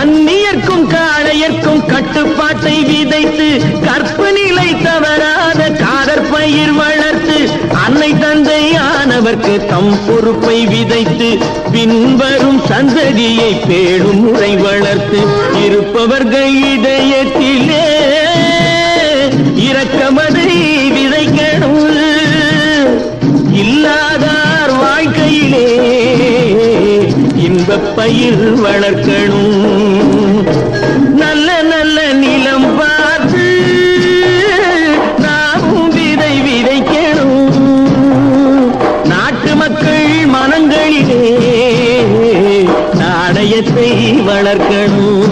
கன்னியர்க்கும் காளையர்க்கும் கட்டுப்பாட்டை விதைத்து கற்பு நிலை தவறாத காதற்பயிர் வளர்த்து அன்னை தந்தையானவர்க்கு தம் பொறுப்பை விதைத்து பின்வரும் சந்ததியை பேடும் முறை வளர்த்து இருப்பவர்கள் இதயத்திலே இரக்கமதை விதைக்கணும் இல்லாதார் வாழ்க்கையிலே இன்பப் பயிர் வளர்க்கணும் நல்ல நல்ல நிலம் பார்த்து நாமும் விதை விதைக்கணும் நாட்டு மக்கள் மனங்களிலே நாணயத்தை வளர்க்கணும்